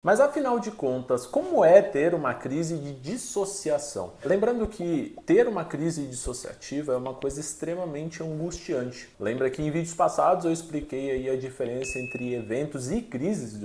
Mas afinal de contas, como é ter uma crise de dissociação? Lembrando que ter uma crise dissociativa é uma coisa extremamente angustiante. Lembra que em vídeos passados eu expliquei aí a diferença entre eventos e crises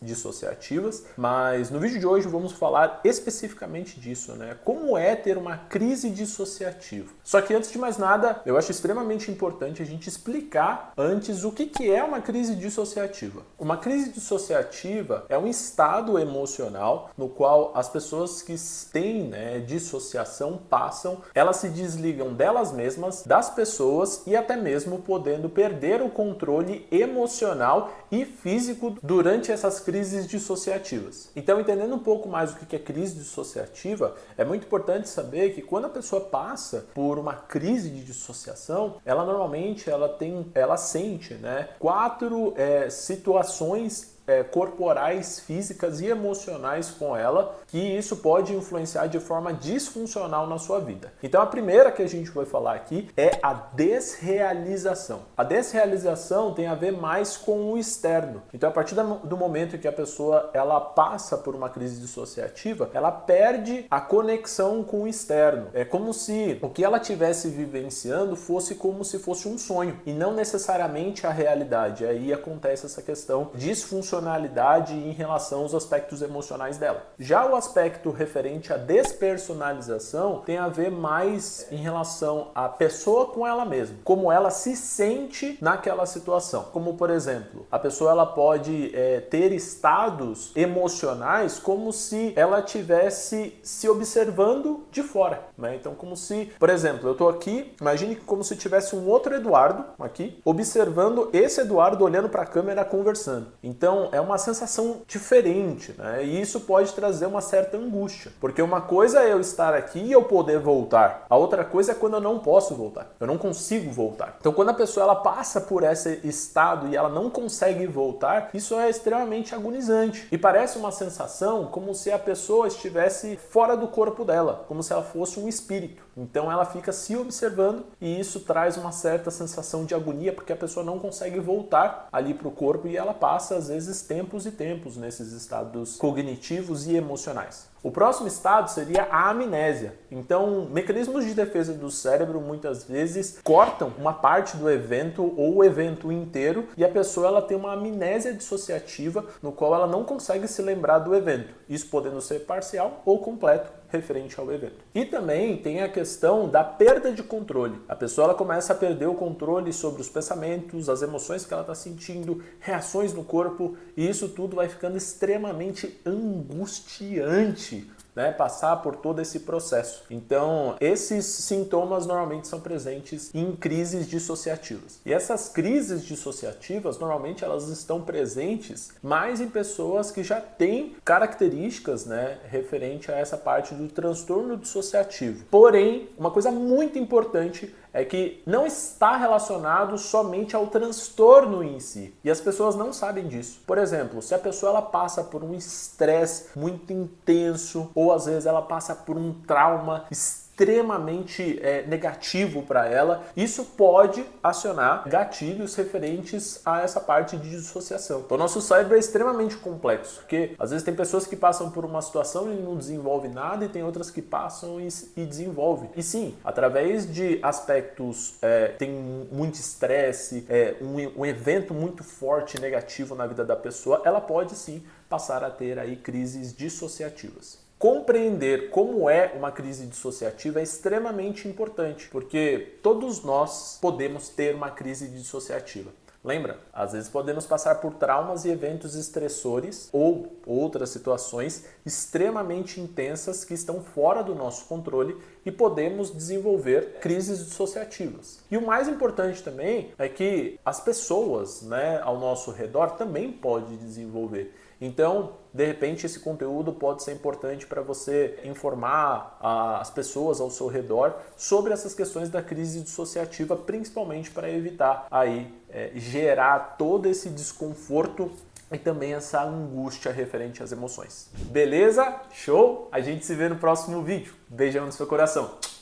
dissociativas, mas no vídeo de hoje vamos falar especificamente disso, né? Como é ter uma crise dissociativa? Só que antes de mais nada, eu acho extremamente importante a gente explicar antes o que é uma crise dissociativa. Uma crise dissociativa é um estado emocional no qual as pessoas que têm dissociação passam, elas se desligam delas mesmas, das pessoas e até mesmo podendo perder o controle emocional e físico durante essas crises dissociativas. Então, entendendo um pouco mais o que é crise dissociativa, é muito importante saber que quando a pessoa passa por uma crise de dissociação, ela normalmente ela sente quatro situações corporais, físicas e emocionais com ela, que isso pode influenciar de forma disfuncional na sua vida. Então a primeira que a gente vai falar aqui é a desrealização. A desrealização tem a ver mais com o externo. Então a partir do momento que a pessoa ela passa por uma crise dissociativa, ela perde a conexão com o externo. É como se o que ela estivesse vivenciando fosse como se fosse um sonho e não necessariamente a realidade. Aí acontece essa questão disfuncional em relação aos aspectos emocionais dela. Já o aspecto referente à despersonalização tem a ver mais em relação à pessoa com ela mesma, como ela se sente naquela situação. Como, por exemplo, a pessoa ela pode ter estados emocionais como se ela estivesse se observando de fora, né? Então, como se, por exemplo, eu estou aqui, imagine como se tivesse um outro Eduardo aqui, observando esse Eduardo olhando para a câmera conversando. Então, é uma sensação diferente, né? E isso pode trazer uma certa angústia, porque uma coisa é eu estar aqui e eu poder voltar, a outra coisa é quando eu não posso voltar, eu não consigo voltar. Então, quando a pessoa ela passa por esse estado e ela não consegue voltar, isso é extremamente agonizante e parece uma sensação como se a pessoa estivesse fora do corpo dela, como se ela fosse um espírito. Então, ela fica se observando e isso traz uma certa sensação de agonia, porque a pessoa não consegue voltar ali para o corpo e ela passa, às vezes, tempos e tempos nesses estados cognitivos e emocionais. O próximo estado seria a amnésia. Então, mecanismos de defesa do cérebro muitas vezes cortam uma parte do evento ou o evento inteiro e a pessoa ela tem uma amnésia dissociativa no qual ela não consegue se lembrar do evento. Isso podendo ser parcial ou completo referente ao evento. E também tem a questão da perda de controle. A pessoa ela começa a perder o controle sobre os pensamentos, as emoções que ela está sentindo, reações no corpo, e isso tudo vai ficando extremamente angustiante, né, passar por todo esse processo. Então, esses sintomas normalmente são presentes em crises dissociativas. E essas crises dissociativas, normalmente elas estão presentes mais em pessoas que já têm características, referente a essa parte do transtorno dissociativo. Porém, uma coisa muito importante é que não está relacionado somente ao transtorno em si. E as pessoas não sabem disso. Por exemplo, se a pessoa ela passa por um estresse muito intenso, ou às vezes ela passa por um trauma extremamente negativo para ela, isso pode acionar gatilhos referentes a essa parte de dissociação. Então, nosso cérebro é extremamente complexo, porque às vezes tem pessoas que passam por uma situação e não desenvolvem nada e tem outras que passam e desenvolvem. E sim, através de aspectos, tem muito estresse, um evento muito forte negativo na vida da pessoa, ela pode sim passar a ter aí crises dissociativas. Compreender como é uma crise dissociativa é extremamente importante, porque todos nós podemos ter uma crise dissociativa. Lembra? Às vezes podemos passar por traumas e eventos estressores ou outras situações extremamente intensas que estão fora do nosso controle e podemos desenvolver crises dissociativas. E o mais importante também é que as pessoas, ao nosso redor também podem desenvolver. Então, de repente, esse conteúdo pode ser importante para você informar as pessoas ao seu redor sobre essas questões da crise dissociativa, principalmente para evitar aí gerar todo esse desconforto e também essa angústia referente às emoções. Beleza? Show? A gente se vê no próximo vídeo. Beijão no seu coração.